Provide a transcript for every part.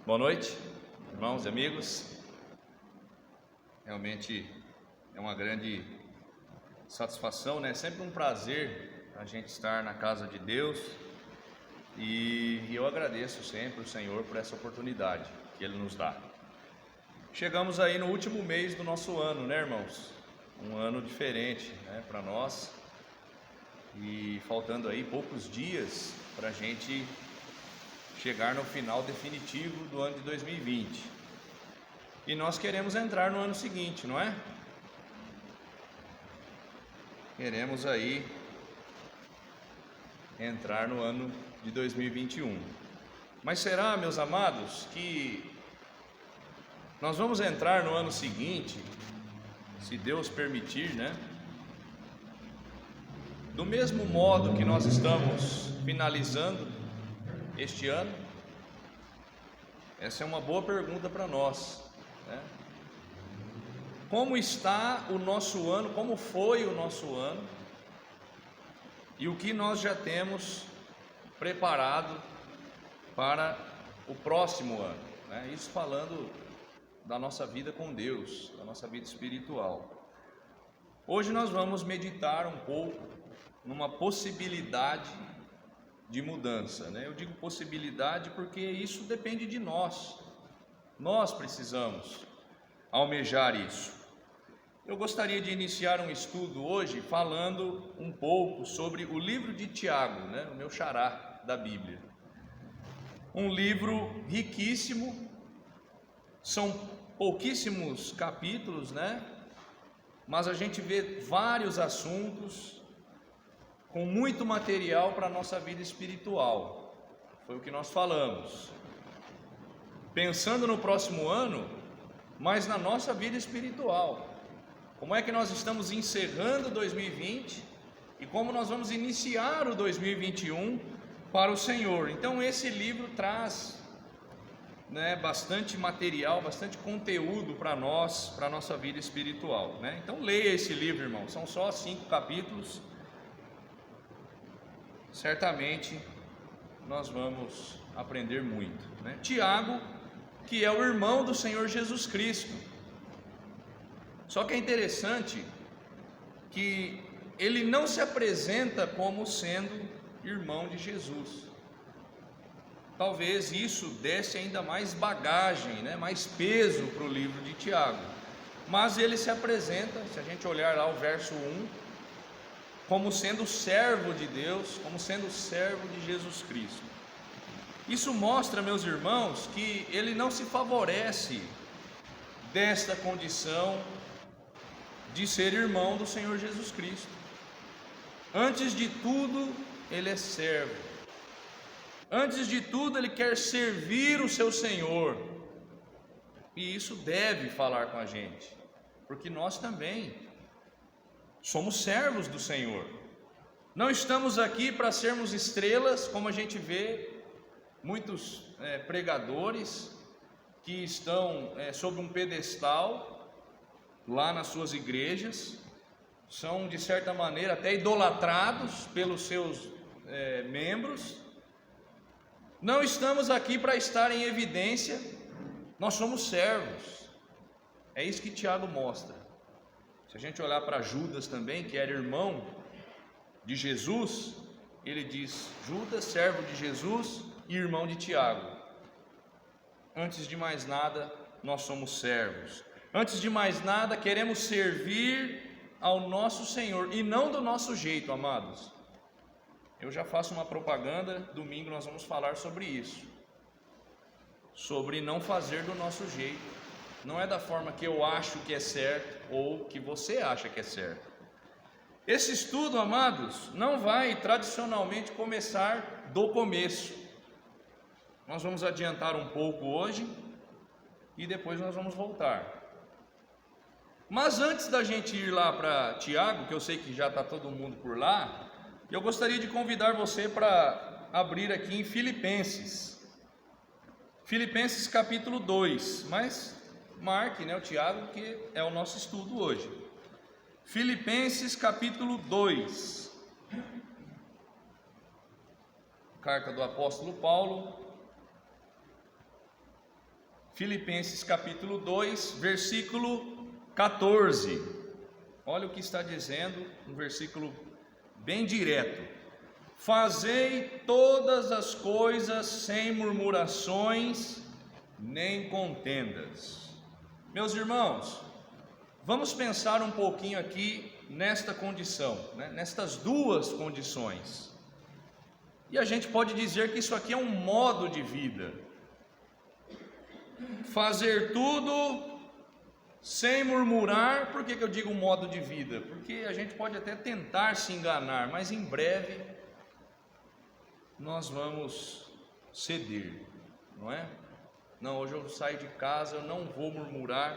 Boa noite, irmãos e amigos. Realmente é uma grande satisfação, né? Sempre um prazer a gente estar na casa de Deus e eu agradeço sempre o Senhor por essa oportunidade que Ele nos dá. Chegamos aí no último mês do nosso ano, né, irmãos? Um ano diferente, né, para nós, e faltando aí poucos dias para a gente chegar no final definitivo do ano de 2020. E nós queremos entrar no ano seguinte, não é? Queremos aí entrar no ano de 2021. Mas será, meus amados, que nós vamos entrar no ano seguinte, se Deus permitir, né? Do mesmo modo que nós estamos finalizando este ano? Essa é uma boa pergunta para nós, né? Como está o nosso ano, como foi o nosso ano e o que nós já temos preparado para o próximo ano, né? Isso falando da nossa vida com Deus, da nossa vida espiritual. Hoje nós vamos meditar um pouco numa possibilidade de mudança, né? Eu digo possibilidade porque isso depende de nós. Nós precisamos almejar isso. Eu gostaria de iniciar um estudo hoje falando um pouco sobre o livro de Tiago, né? O meu xará da Bíblia. Um livro riquíssimo, são pouquíssimos capítulos, né? Mas a gente vê vários assuntos com muito material para a nossa vida espiritual. Foi o que nós falamos. Pensando no próximo ano, mas na nossa vida espiritual. Como é que nós estamos encerrando 2020 e como nós vamos iniciar o 2021 para o Senhor. Então esse livro traz, né, bastante material, bastante conteúdo para nós, para a nossa vida espiritual, né? Então leia esse livro, irmão, são só 5 capítulos. Certamente nós vamos aprender muito, né? Tiago, que é o irmão do Senhor Jesus Cristo. Só que é interessante que ele não se apresenta como sendo irmão de Jesus. Talvez isso desse ainda mais bagagem, né, mais peso para o livro de Tiago. Mas ele se apresenta, se a gente olhar lá o verso 1, como sendo servo de Deus, como sendo servo de Jesus Cristo. Isso mostra, meus irmãos, que ele não se favorece desta condição de ser irmão do Senhor Jesus Cristo. Antes de tudo, ele é servo. Antes de tudo, ele quer servir o seu Senhor. E isso deve falar com a gente, porque nós também somos servos do Senhor. Não estamos aqui para sermos estrelas, como a gente vê muitos pregadores que estão sobre um pedestal lá nas suas igrejas, são de certa maneira até idolatrados pelos seus membros. Não estamos aqui para estar em evidência, nós somos servos. É isso que Tiago mostra. Se a gente olhar para Judas também, que era irmão de Jesus, ele diz: Judas, servo de Jesus e irmão de Tiago. Antes de mais nada, nós somos servos. Antes de mais nada, queremos servir ao nosso Senhor e não do nosso jeito, amados. Eu já faço uma propaganda, domingo nós vamos falar sobre isso. Sobre não fazer do nosso jeito. Não é da forma que eu acho que é certo ou que você acha que é certo. Esse estudo, amados, não vai tradicionalmente começar do começo. Nós vamos adiantar um pouco hoje e depois nós vamos voltar. Mas antes da gente ir lá para Tiago, que eu sei que já está todo mundo por lá, eu gostaria de convidar você para abrir aqui em Filipenses. Filipenses capítulo 2, mas marque, né, o Tiago, que é o nosso estudo hoje. Filipenses capítulo 2. Carta do apóstolo Paulo Filipenses capítulo 2, versículo 14. Olha o que está dizendo, um versículo bem direto: fazei todas as coisas sem murmurações nem contendas. Meus irmãos, vamos pensar um pouquinho aqui nesta condição, né? Nestas duas condições. E a gente pode dizer que isso aqui é um modo de vida. Fazer tudo sem murmurar. Por que eu digo modo de vida? Porque a gente pode até tentar se enganar, mas em breve nós vamos ceder, não é? Não, hoje eu saio de casa, eu não vou murmurar,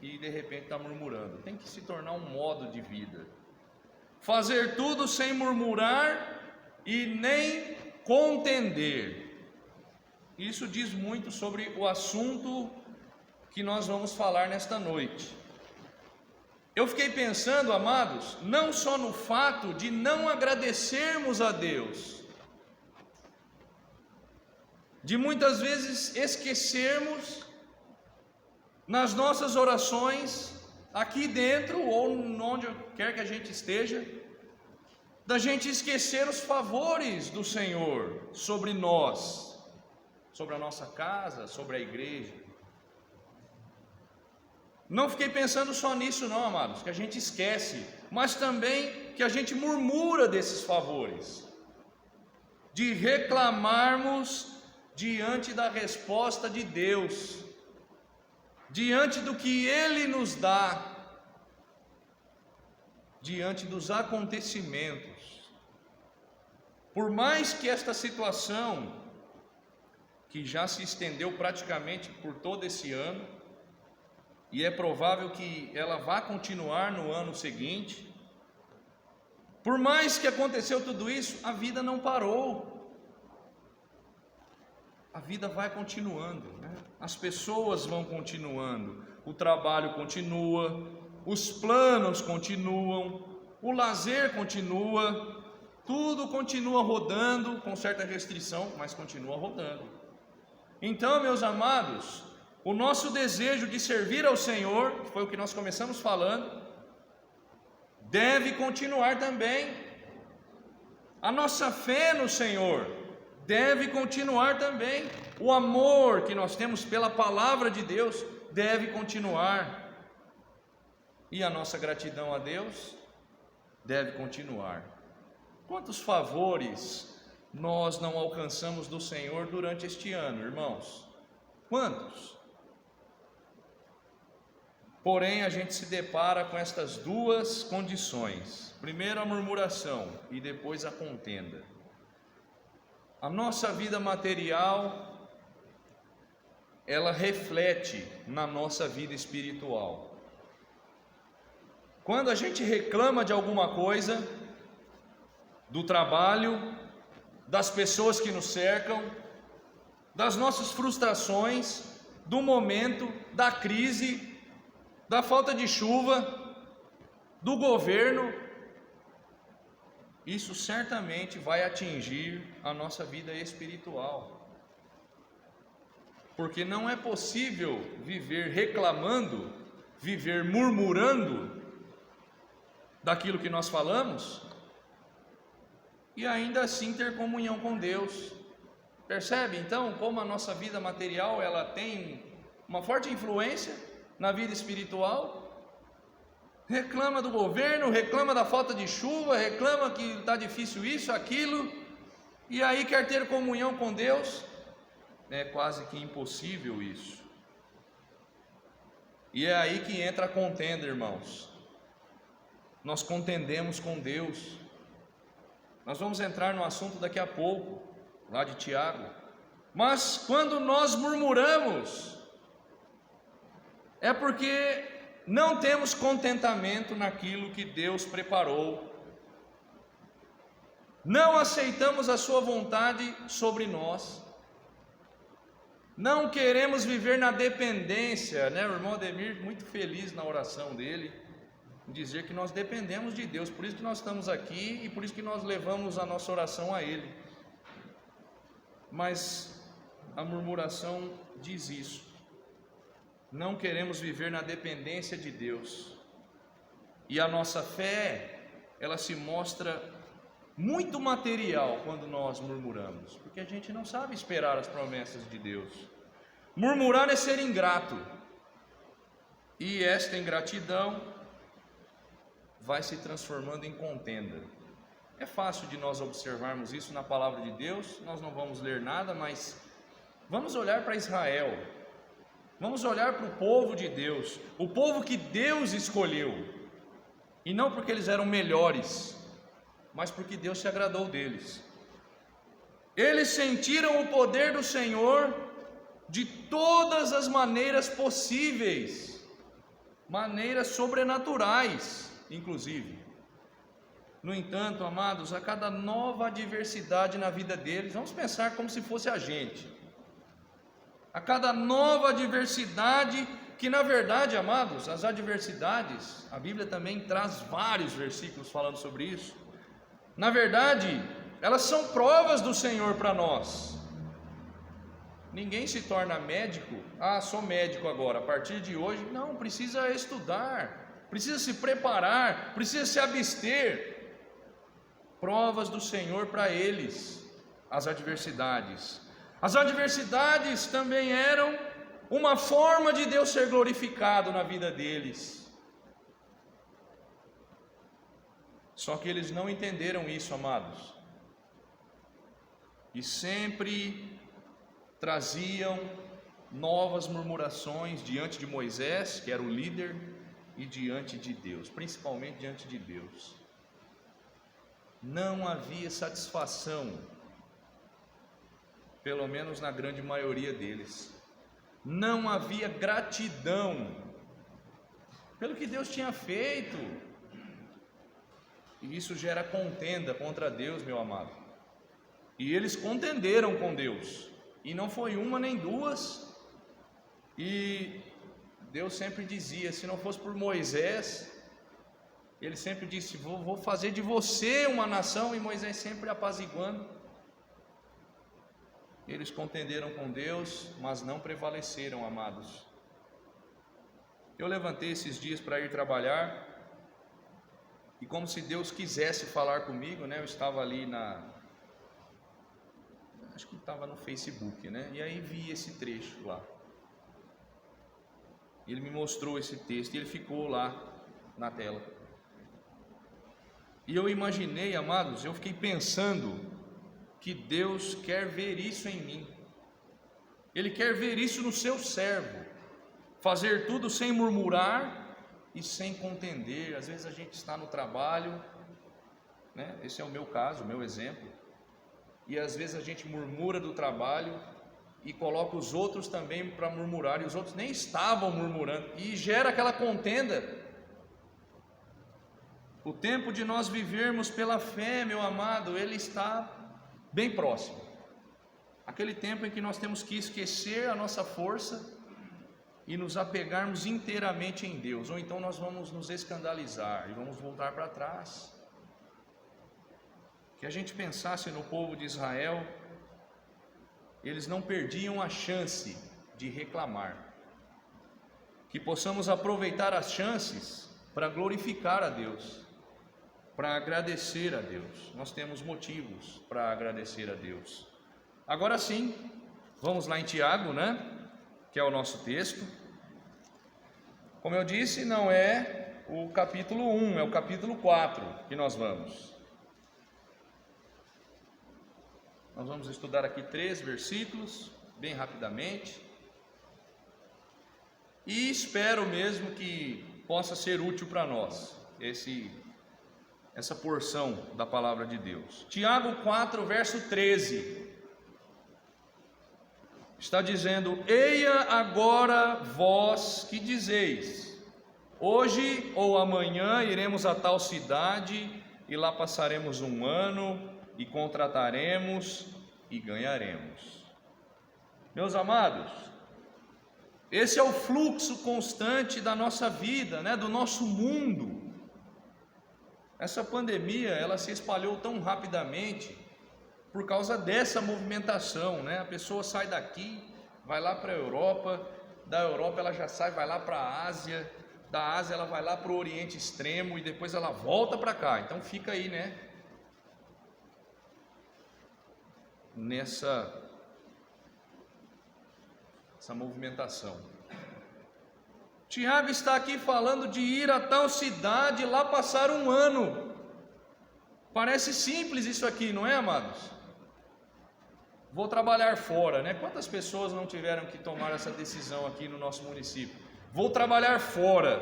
e de repente está murmurando. Tem que se tornar um modo de vida. Fazer tudo sem murmurar e nem contender. Isso diz muito sobre o assunto que nós vamos falar nesta noite. Eu fiquei pensando, amados, não só no fato de não agradecermos a Deus, de muitas vezes esquecermos nas nossas orações, aqui dentro ou onde quer que a gente esteja, da gente esquecer os favores do Senhor sobre nós, sobre a nossa casa, sobre a igreja. Não fiquei pensando só nisso não, amados, que a gente esquece, mas também que a gente murmura desses favores, de reclamarmos diante da resposta de Deus, diante do que Ele nos dá, diante dos acontecimentos. Por mais que esta situação, que já se estendeu praticamente por todo esse ano, e é provável que ela vá continuar no ano seguinte, por mais que aconteceu tudo isso, a vida não parou. A vida vai continuando, né? As pessoas vão continuando, o trabalho continua, os planos continuam, o lazer continua, tudo continua rodando, com certa restrição, mas continua rodando. Então, meus amados, o nosso desejo de servir ao Senhor, que foi o que nós começamos falando, deve continuar também. A nossa fé no Senhor deve continuar também. O amor que nós temos pela palavra de Deus deve continuar. E a nossa gratidão a Deus deve continuar. Quantos favores nós não alcançamos do Senhor durante este ano, irmãos? Quantos? Porém, a gente se depara com estas duas condições: primeiro a murmuração e depois a contenda. A nossa vida material, ela reflete na nossa vida espiritual. Quando a gente reclama de alguma coisa, do trabalho, das pessoas que nos cercam, das nossas frustrações, do momento, da crise, da falta de chuva, do governo, isso certamente vai atingir a nossa vida espiritual. Porque não é possível viver reclamando, viver murmurando daquilo que nós falamos e ainda assim ter comunhão com Deus. Percebe então como a nossa vida material ela tem uma forte influência na vida espiritual? Reclama do governo, reclama da falta de chuva, reclama que está difícil isso, aquilo, e aí quer ter comunhão com Deus? É quase que impossível isso. E é aí que entra a contenda, irmãos. Nós contendemos com Deus. Nós vamos entrar no assunto daqui a pouco, lá de Tiago. Mas quando nós murmuramos, é porque não temos contentamento naquilo que Deus preparou, não aceitamos a sua vontade sobre nós, não queremos viver na dependência, né? O irmão Ademir, muito feliz na oração dele, dizer que nós dependemos de Deus, por isso que nós estamos aqui e por isso que nós levamos a nossa oração a Ele. Mas a murmuração diz isso, não queremos viver na dependência de Deus. E a nossa fé, ela se mostra muito material quando nós murmuramos, porque a gente não sabe esperar as promessas de Deus. Murmurar é ser ingrato, e esta ingratidão vai se transformando em contenda. É fácil de nós observarmos isso na palavra de Deus. Nós não vamos ler nada, mas vamos olhar para Israel, vamos olhar para o povo de Deus, o povo que Deus escolheu, e não porque eles eram melhores, mas porque Deus se agradou deles. Eles sentiram o poder do Senhor de todas as maneiras possíveis, maneiras sobrenaturais, inclusive. No entanto, amados, a cada nova adversidade na vida deles, vamos pensar como se fosse a gente. A cada nova adversidade, que na verdade, amados, as adversidades, a Bíblia também traz vários versículos falando sobre isso. Na verdade, elas são provas do Senhor para nós. Ninguém se torna médico, sou médico agora, a partir de hoje. Não, precisa estudar, precisa se preparar, precisa se abster. Provas do Senhor para eles, as adversidades. As adversidades também eram uma forma de Deus ser glorificado na vida deles. Só que eles não entenderam isso, amados. E sempre traziam novas murmurações diante de Moisés, que era o líder, e diante de Deus, principalmente diante de Deus. Não havia satisfação, pelo menos na grande maioria deles. Não havia gratidão pelo que Deus tinha feito. E isso gera contenda contra Deus, meu amado. E eles contenderam com Deus. E não foi uma nem duas. E Deus sempre dizia, se não fosse por Moisés, Ele sempre disse, vou fazer de você uma nação. E Moisés sempre apaziguando. Eles contenderam com Deus, mas não prevaleceram, amados. Eu levantei esses dias para ir trabalhar, e como se Deus quisesse falar comigo, né? Eu estava ali acho que estava no Facebook, né? E aí vi esse trecho lá. Ele me mostrou esse texto e ele ficou lá na tela. E eu imaginei, amados, eu fiquei pensando que Deus quer ver isso em mim. Ele quer ver isso no seu servo. Fazer tudo sem murmurar e sem contender. Às vezes a gente está no trabalho, né? Esse é o meu caso, o meu exemplo. E às vezes a gente murmura do trabalho e coloca os outros também para murmurar, e os outros nem estavam murmurando, e gera aquela contenda. O tempo de nós vivermos pela fé, meu amado, ele está bem próximo. Aquele tempo em que nós temos que esquecer a nossa força e nos apegarmos inteiramente em Deus, ou então nós vamos nos escandalizar e vamos voltar para trás. Que a gente pensasse no povo de Israel, eles não perdiam a chance de reclamar. Que possamos aproveitar as chances para glorificar a Deus, para agradecer a Deus. Nós temos motivos para agradecer a Deus. Agora sim, vamos lá em Tiago, né? Que é o nosso texto. Como eu disse, não é o capítulo 1, é o capítulo 4 que nós vamos. Nós vamos estudar aqui 3 versículos, bem rapidamente. E espero mesmo que possa ser útil para nós, essa porção da palavra de Deus. Tiago 4, verso 13. Está dizendo: eia agora vós que dizeis, hoje ou amanhã iremos a tal cidade, e lá passaremos um ano, e contrataremos e ganharemos. Meus amados, esse é o fluxo constante da nossa vida, né? Do nosso mundo. Essa pandemia, ela se espalhou tão rapidamente por causa dessa movimentação, né? A pessoa sai daqui, vai lá para a Europa, da Europa ela já sai, vai lá para a Ásia, da Ásia ela vai lá para o Oriente Extremo e depois ela volta para cá. Então fica aí, né? Nessa movimentação. Tiago está aqui falando de ir a tal cidade, lá passar um ano. Parece simples isso aqui, não é, amados? Vou trabalhar fora, né? Quantas pessoas não tiveram que tomar essa decisão aqui no nosso município? Vou trabalhar fora,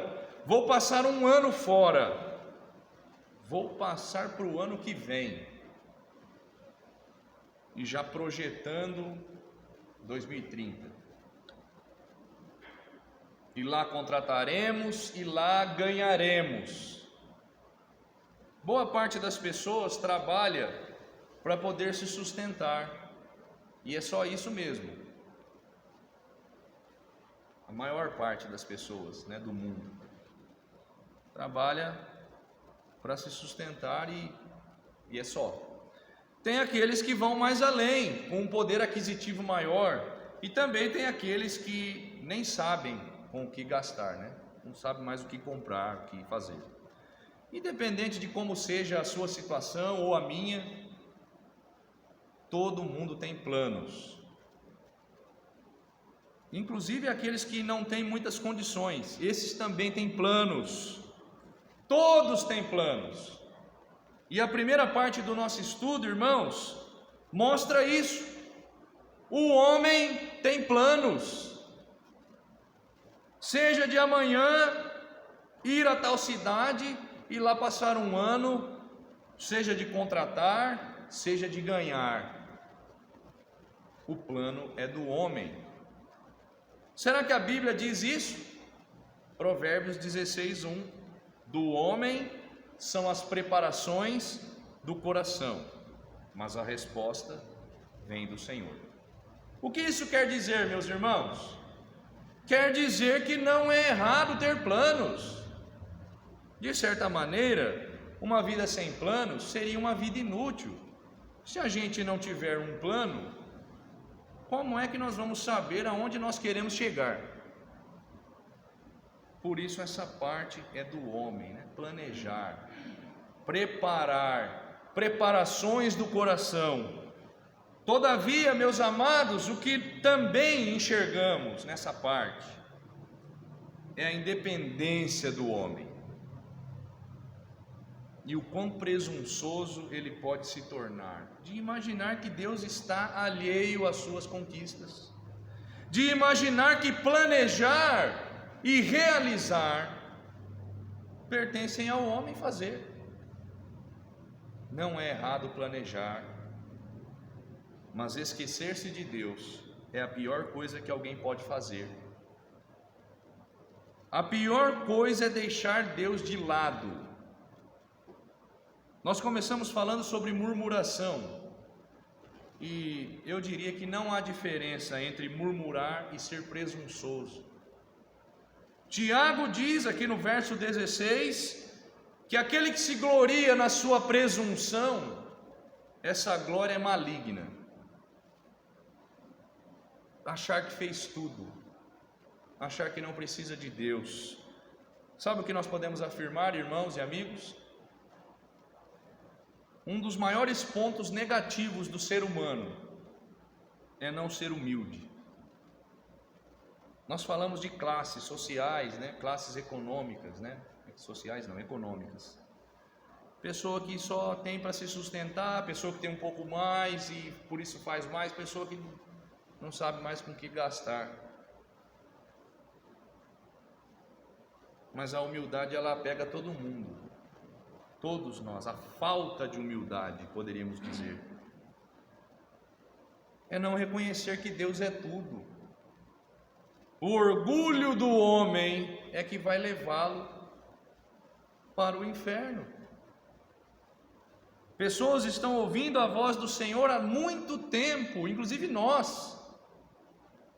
vou passar um ano fora, vou passar para o ano que vem. E já projetando 2030. E lá contrataremos e lá ganharemos. Boa parte das pessoas trabalha para poder se sustentar. E é só isso mesmo. A maior parte das pessoas, né, do mundo trabalha para se sustentar e é só. Tem aqueles que vão mais além, com um poder aquisitivo maior, e também tem aqueles que nem sabem com o que gastar, né? Não sabem mais o que comprar, o que fazer. Independente de como seja a sua situação ou a minha, todo mundo tem planos. Inclusive aqueles que não têm muitas condições, esses também têm planos. Todos têm planos. E a primeira parte do nosso estudo, irmãos, mostra isso. O homem tem planos. Seja de amanhã ir a tal cidade e lá passar um ano, seja de contratar, seja de ganhar. O plano é do homem. Será que a Bíblia diz isso? Provérbios 16:1. Do homem são as preparações do coração, mas a resposta vem do Senhor. O que isso quer dizer, meus irmãos? Quer dizer que não é errado ter planos. De certa maneira, uma vida sem planos seria uma vida inútil. Se a gente não tiver um plano, como é que nós vamos saber aonde nós queremos chegar? Por isso essa parte é do homem, né? Planejar, preparar, preparações do coração. Todavia, meus amados, o que também enxergamos nessa parte é a independência do homem. E o quão presunçoso ele pode se tornar, de imaginar que Deus está alheio às suas conquistas, de imaginar que planejar e realizar pertencem ao homem fazer. Não é errado planejar, mas esquecer-se de Deus é a pior coisa que alguém pode fazer. A pior coisa é deixar Deus de lado. Nós começamos falando sobre murmuração, e eu diria que não há diferença entre murmurar e ser presunçoso. Tiago diz aqui no verso 16, que aquele que se gloria na sua presunção, essa glória é maligna. Achar que fez tudo, achar que não precisa de Deus. Sabe o que nós podemos afirmar, irmãos e amigos? Um dos maiores pontos negativos do ser humano é não ser humilde. Nós falamos de classes sociais, né? Classes econômicas, né? Sociais não, econômicas. Pessoa que só tem para se sustentar, pessoa que tem um pouco mais e por isso faz mais, pessoa que não sabe mais com o que gastar. Mas a humildade, ela pega todo mundo, todos nós. A falta de humildade, poderíamos dizer, é não reconhecer que Deus é tudo. O orgulho do homem é que vai levá-lo para o inferno. Pessoas estão ouvindo a voz do Senhor há muito tempo, inclusive nós,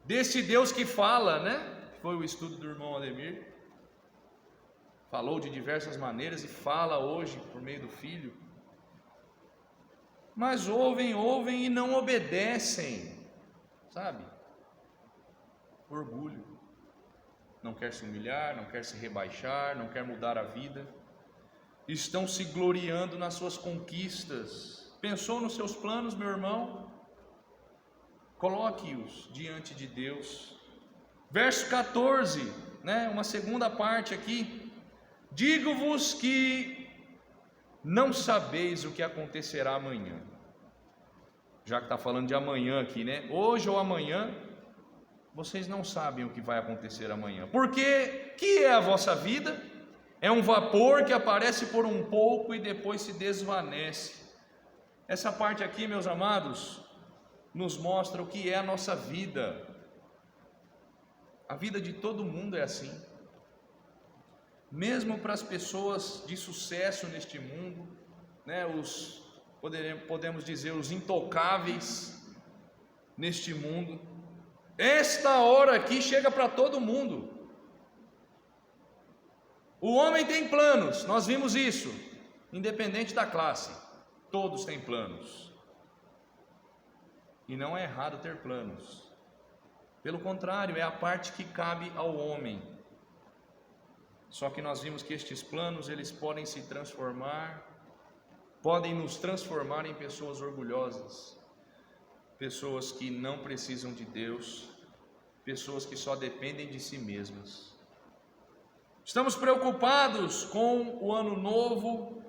desse Deus que fala, né? Foi o estudo do irmão Ademir, falou de diversas maneiras e fala hoje por meio do Filho. Mas ouvem e não obedecem, sabe? Orgulho. não quer se humilhar, não quer se rebaixar, não quer mudar a vida, estão se gloriando nas suas conquistas. Pensou nos seus planos, meu irmão? Coloque-os diante de Deus. Verso 14, uma segunda parte aqui. Digo-vos que não sabeis o que acontecerá amanhã. Já que está falando de amanhã aqui, hoje ou amanhã, vocês não sabem o que vai acontecer amanhã. Porque que é a vossa vida? É um vapor que aparece por um pouco e depois se desvanece. Essa parte aqui, meus amados, nos mostra o que é a nossa vida. A vida de todo mundo é assim. Mesmo para as pessoas de sucesso neste mundo, podemos dizer, os intocáveis neste mundo, esta hora aqui chega para todo mundo. O homem tem planos, nós vimos isso, independente da classe, todos têm planos. E não é errado ter planos. Pelo contrário, é a parte que cabe ao homem. Só que nós vimos que estes planos, eles podem se transformar, podem nos transformar em pessoas orgulhosas, pessoas que não precisam de Deus, pessoas que só dependem de si mesmas. Estamos preocupados com o ano novo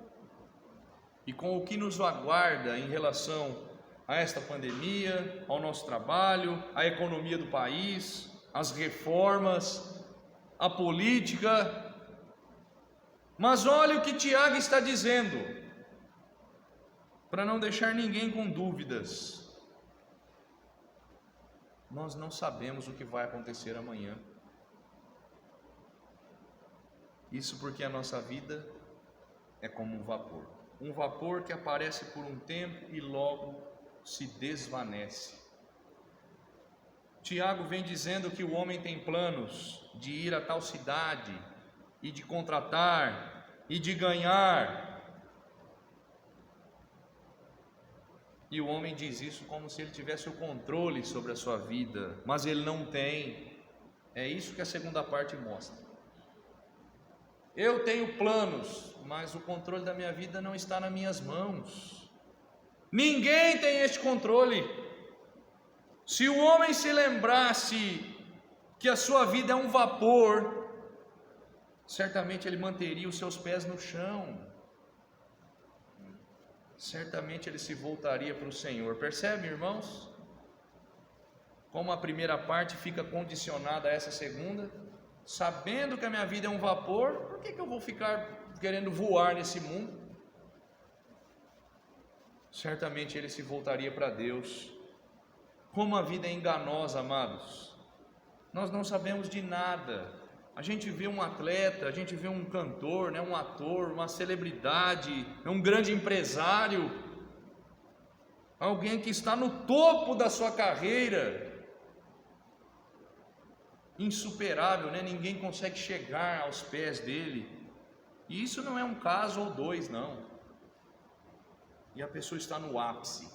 e com o que nos aguarda em relação a esta pandemia, ao nosso trabalho, à economia do país, às reformas, à política. Mas olha o que Tiago está dizendo, para não deixar ninguém com dúvidas. Nós não sabemos o que vai acontecer amanhã. Isso porque a nossa vida é como um vapor que aparece por um tempo e logo se desvanece. Tiago vem dizendo que o homem tem planos de ir a tal cidade e de contratar e de ganhar. E o homem diz isso como se ele tivesse o controle sobre a sua vida, mas ele não tem. É isso que a segunda parte mostra. Eu tenho planos, mas o controle da minha vida não está nas minhas mãos. Ninguém tem este controle. Se o homem se lembrasse que a sua vida é um vapor, certamente ele manteria os seus pés no chão. Certamente ele se voltaria para o Senhor. Percebe, irmãos? Como a primeira parte fica condicionada a essa segunda. Sabendo que a minha vida é um vapor, por que eu vou ficar querendo voar nesse mundo? Certamente ele se voltaria para Deus. Como a vida é enganosa, amados. Nós não sabemos de nada. A gente vê um atleta, a gente vê um cantor, um ator, uma celebridade, um grande empresário, alguém que está no topo da sua carreira, insuperável, ninguém consegue chegar aos pés dele. E isso não é um caso ou dois, não. E a pessoa está no ápice,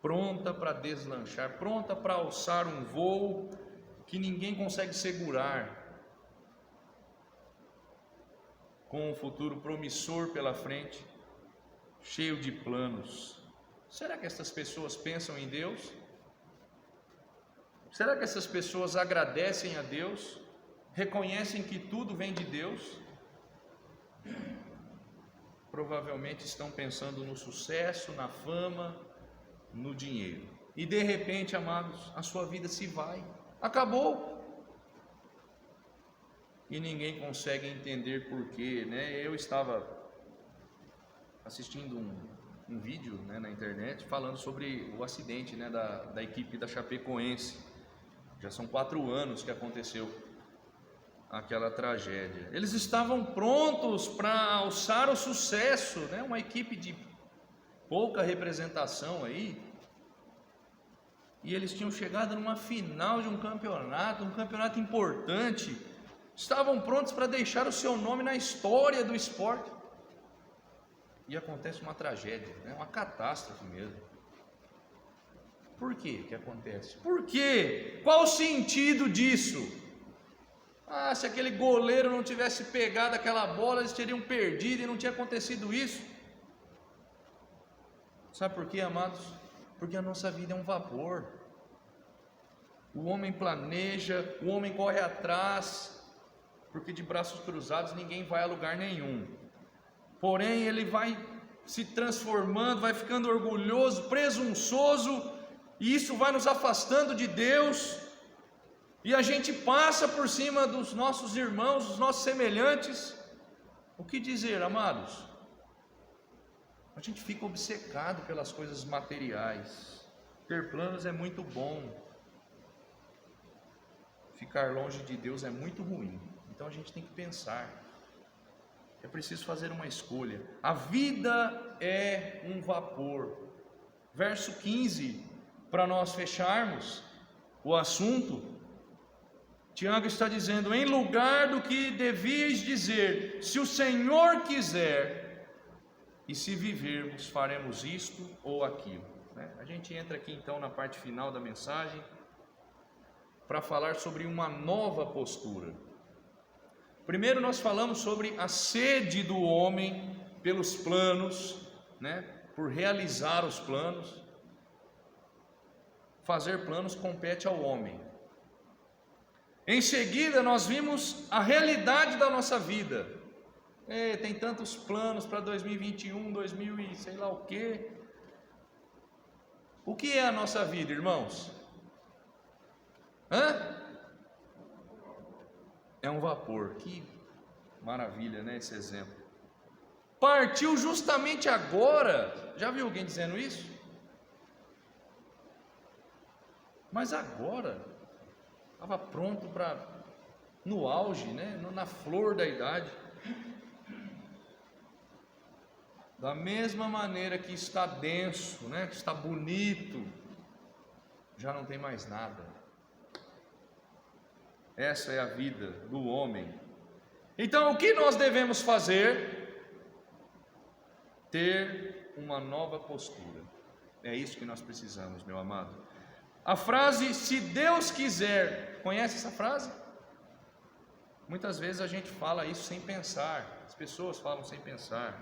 pronta para deslanchar, pronta para alçar um voo que ninguém consegue segurar, com um futuro promissor pela frente, cheio de planos. Será que essas pessoas pensam em Deus? Será que essas pessoas agradecem a Deus? Reconhecem que tudo vem de Deus? Provavelmente estão pensando no sucesso, na fama, no dinheiro. E de repente, amados, a sua vida se vai, acabou. E ninguém consegue entender porquê, Eu estava assistindo um vídeo, na internet, falando sobre o acidente, da equipe da Chapecoense. Já são 4 anos que aconteceu aquela tragédia. Eles estavam prontos para alçar o sucesso, Uma equipe de pouca representação aí. E eles tinham chegado numa final de um campeonato importante. Estavam prontos para deixar o seu nome na história do esporte. E acontece uma tragédia, uma catástrofe mesmo. Por que acontece? Por quê? Qual o sentido disso? Ah, se aquele goleiro não tivesse pegado aquela bola, eles teriam perdido e não tinha acontecido isso. Sabe por quê, amados? Porque a nossa vida é um vapor. O homem planeja, o homem corre atrás, porque de braços cruzados ninguém vai a lugar nenhum. Porém, ele vai se transformando, vai ficando orgulhoso, presunçoso, e isso vai nos afastando de Deus. E a gente passa por cima dos nossos irmãos, dos nossos semelhantes. O que dizer, amados? A gente fica obcecado pelas coisas materiais. Ter planos é muito bom. Ficar longe de Deus é muito ruim. Então a gente tem que pensar. É preciso fazer uma escolha. A vida é um vapor. Verso 15, para nós fecharmos o assunto. Tiago está dizendo: em lugar do que devíeis dizer, se o Senhor quiser, e se vivermos, faremos isto ou aquilo. A gente entra aqui então na parte final da mensagem, para falar sobre uma nova postura. Primeiro nós falamos sobre a sede do homem pelos planos, por realizar os planos. Fazer planos compete ao homem. Em seguida nós vimos a realidade da nossa vida. Tem tantos planos para 2021, 2000 e sei lá o quê. O que é a nossa vida, irmãos? É um vapor. Que maravilha, esse exemplo. Partiu justamente agora. Já viu alguém dizendo isso? Mas agora estava pronto para, no auge, na flor da idade. Da mesma maneira que está denso, que está bonito, já não tem mais nada. Essa é a vida do homem. Então, o que nós devemos fazer? Ter uma nova postura. É isso que nós precisamos, meu amado. A frase, se Deus quiser, conhece essa frase? Muitas vezes a gente fala isso sem pensar, as pessoas falam sem pensar.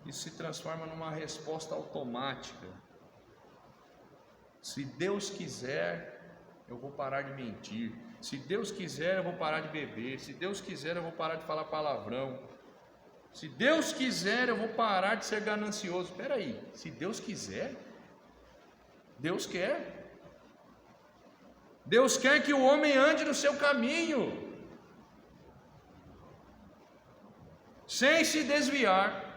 Isso se transforma numa resposta automática. Se Deus quiser, eu vou parar de mentir. Se Deus quiser, eu vou parar de beber. Se Deus quiser, eu vou parar de falar palavrão. Se Deus quiser, eu vou parar de ser ganancioso. Espera aí, se Deus quiser, Deus quer. Deus quer que o homem ande no seu caminho, sem se desviar.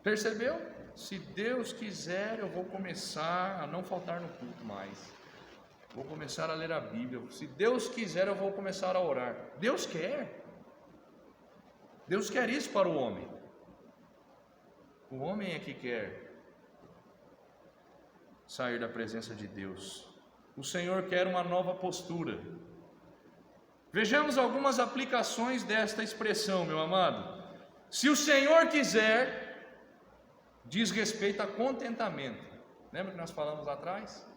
Percebeu? Se Deus quiser, eu vou começar a não faltar no culto mais. Vou começar a ler a Bíblia. Se Deus quiser, eu vou começar a orar. Deus quer. Deus quer isso para o homem. O homem é que quer sair da presença de Deus. O Senhor quer uma nova postura. Vejamos algumas aplicações desta expressão, meu amado. Se o Senhor quiser, diz respeito a contentamento. Lembra que nós falamos lá atrás?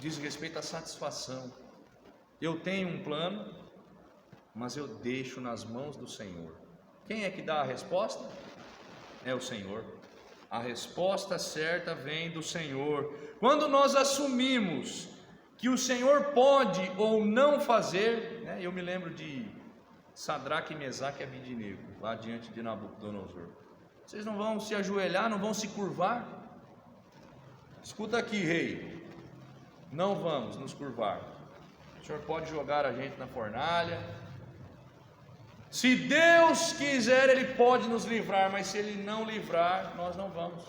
Diz respeito à satisfação. Eu tenho um plano, mas eu deixo nas mãos do Senhor. Quem é que dá a resposta? É o Senhor. A resposta certa vem do Senhor. Quando nós assumimos que o Senhor pode ou não fazer, eu me lembro de Sadraque, Mesaque e Abidnego, lá diante de Nabucodonosor. Vocês não vão se ajoelhar, não vão se curvar? Escuta aqui, rei, não vamos nos curvar. O Senhor pode jogar a gente na fornalha. Se Deus quiser, Ele pode nos livrar, mas se Ele não livrar, nós não vamos.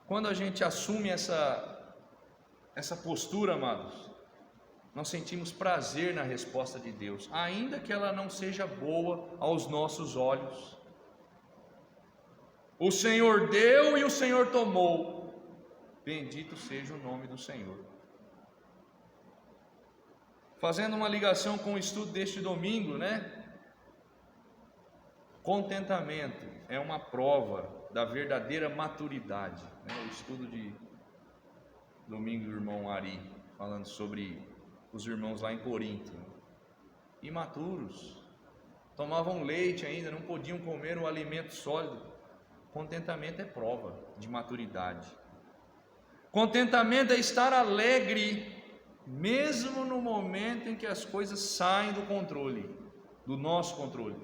Quando a gente assume essa postura, amados, nós sentimos prazer na resposta de Deus, ainda que ela não seja boa aos nossos olhos. O Senhor deu e o Senhor tomou. Bendito seja o nome do Senhor. Fazendo uma ligação com o estudo deste domingo, Contentamento é uma prova da verdadeira maturidade. O estudo domingo o irmão Ari falando sobre os irmãos lá em Corinto, imaturos, tomavam leite ainda, não podiam comer um alimento sólido. Contentamento é prova de maturidade. Contentamento é estar alegre, mesmo no momento em que as coisas saem do controle, do nosso controle.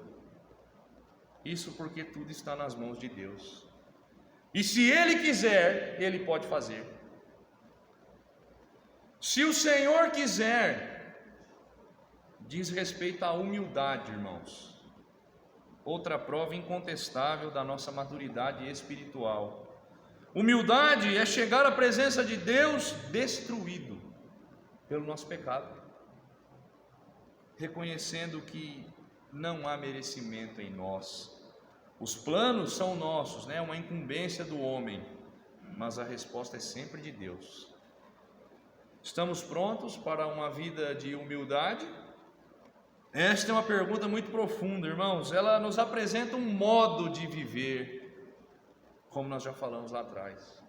Isso porque tudo está nas mãos de Deus. E se Ele quiser, Ele pode fazer. Se o Senhor quiser, diz respeito à humildade, irmãos. Outra prova incontestável da nossa maturidade espiritual. Humildade é chegar à presença de Deus destruído pelo nosso pecado, reconhecendo que não há merecimento em nós. Os planos são nossos, né? Uma incumbência do homem, mas a resposta é sempre de Deus. Estamos prontos para uma vida de humildade? Esta é uma pergunta muito profunda, irmãos. Ela nos apresenta um modo de viver, como nós já falamos lá atrás.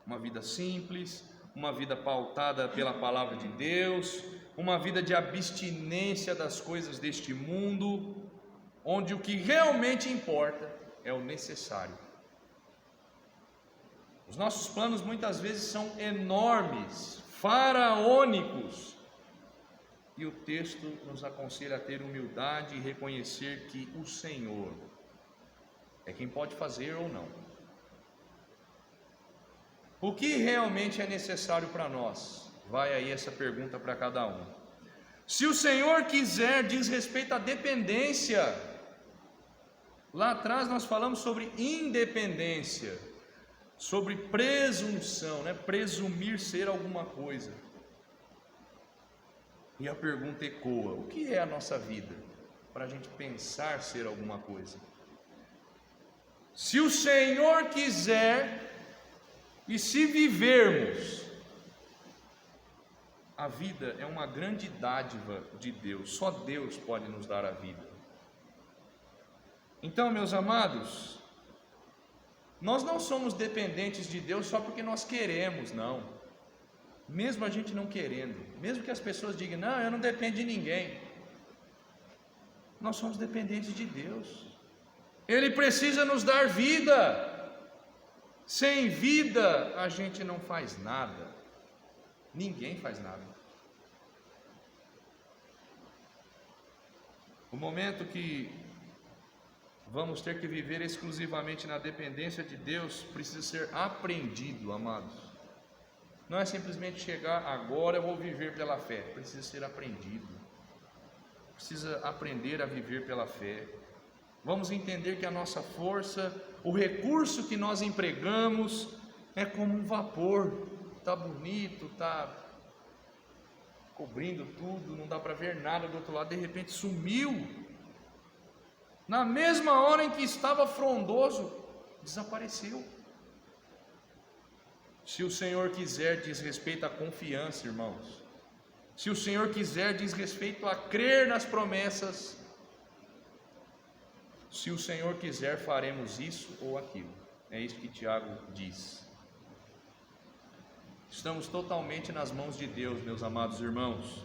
Uma vida simples, uma vida pautada pela palavra de Deus, uma vida de abstinência das coisas deste mundo, onde o que realmente importa é o necessário. Os nossos planos muitas vezes são enormes, faraônicos, e o texto nos aconselha a ter humildade e reconhecer que o Senhor é quem pode fazer ou não. O que realmente é necessário para nós? Vai aí essa pergunta para cada um. Se o Senhor quiser, diz respeito à dependência. Lá atrás nós falamos sobre independência, sobre presunção, né? Presumir ser alguma coisa. E a pergunta ecoa: o que é a nossa vida? Para a gente pensar ser alguma coisa. Se o Senhor quiser, e se vivermos, a vida é uma grande dádiva de Deus, só Deus pode nos dar a vida. Então, meus amados, nós não somos dependentes de Deus só porque nós queremos, não. Mesmo a gente não querendo, mesmo que as pessoas digam, não, eu não dependo de ninguém, nós somos dependentes de Deus. Ele precisa nos dar vida. Sem vida a gente não faz nada. Ninguém faz nada. O momento que vamos ter que viver exclusivamente na dependência de Deus precisa ser aprendido, amados. Não é simplesmente chegar, agora eu vou viver pela fé. Precisa ser aprendido. Precisa aprender a viver pela fé. Vamos entender que a nossa força, o recurso que nós empregamos é como um vapor. Está bonito, está cobrindo tudo, não dá para ver nada do outro lado, de repente sumiu. Na mesma hora em que estava frondoso, desapareceu. Se o Senhor quiser, diz respeito à confiança, irmãos. Se o Senhor quiser, diz respeito a crer nas promessas. Se o Senhor quiser, faremos isso ou aquilo. É isso que Tiago diz. Estamos totalmente nas mãos de Deus, meus amados irmãos.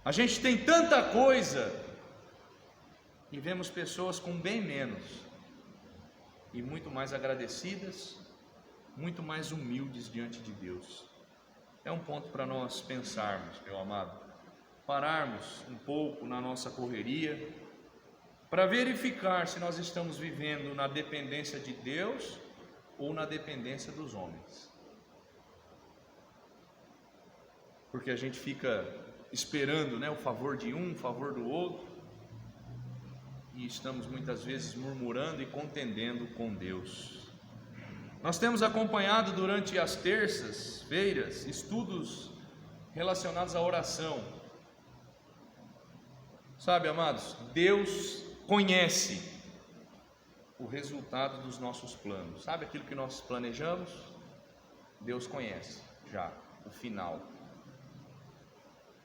A gente tem tanta coisa e vemos pessoas com bem menos e muito mais agradecidas, muito mais humildes diante de Deus. É um ponto para nós pensarmos, meu amado, pararmos um pouco na nossa correria, para verificar se nós estamos vivendo na dependência de Deus ou na dependência dos homens. Porque a gente fica esperando, né, o favor de um, o favor do outro, e estamos muitas vezes murmurando e contendendo com Deus. Nós temos acompanhado durante as terças-feiras estudos relacionados à oração. Sabe, amados, Deus conhece o resultado dos nossos planos. Sabe aquilo que nós planejamos? Deus conhece já o final.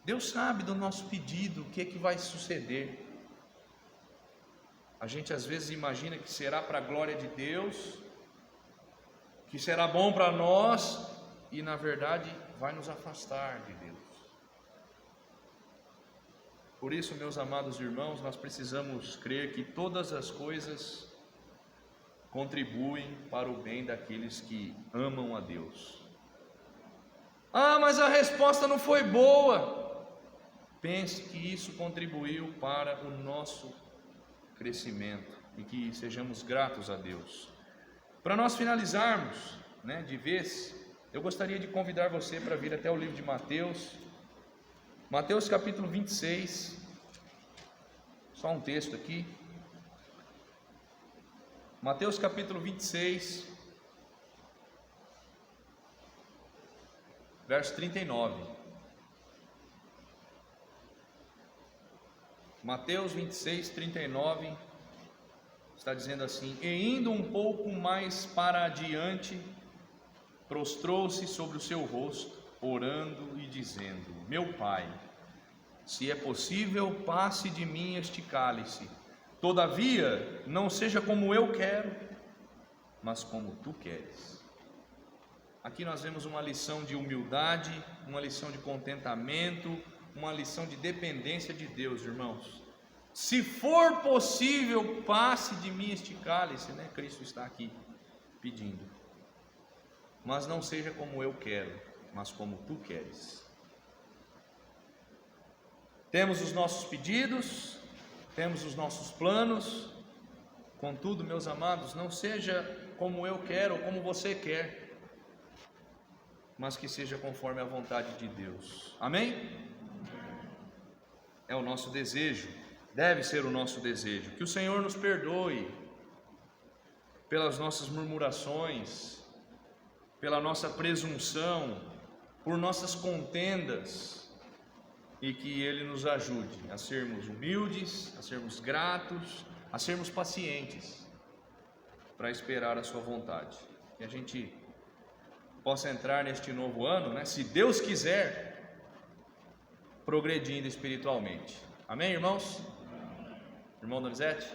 Deus sabe do nosso pedido, o que é que vai suceder. A gente às vezes imagina que será para a glória de Deus, que será bom para nós, e na verdade vai nos afastar de Deus. Por isso, meus amados irmãos, nós precisamos crer que todas as coisas contribuem para o bem daqueles que amam a Deus. Ah, mas a resposta não foi boa. Pense que isso contribuiu para o nosso crescimento e que sejamos gratos a Deus. Para nós finalizarmos, de vez, eu gostaria de convidar você para vir até o livro de Mateus. Mateus capítulo 26, só um texto aqui. Mateus capítulo 26, verso 39. Mateus 26, 39, está dizendo assim: e indo um pouco mais para adiante, prostrou-se sobre o seu rosto, orando e dizendo: meu Pai, se é possível, passe de mim este cálice, todavia não seja como eu quero, mas como tu queres. Aqui nós vemos uma lição de humildade, uma lição de contentamento, uma lição de dependência de Deus, irmãos. Se for possível, passe de mim este cálice, Cristo está aqui pedindo, mas não seja como eu quero, mas como tu queres. Temos os nossos pedidos, temos os nossos planos, contudo, meus amados, não seja como eu quero ou como você quer, mas que seja conforme a vontade de Deus. Amém? É o nosso desejo, deve ser o nosso desejo. Que o Senhor nos perdoe pelas nossas murmurações, pela nossa presunção, por nossas contendas, e que Ele nos ajude a sermos humildes, a sermos gratos, a sermos pacientes para esperar a sua vontade. Que a gente possa entrar neste novo ano, se Deus quiser, progredindo espiritualmente. Amém, irmãos? Irmão Donizete?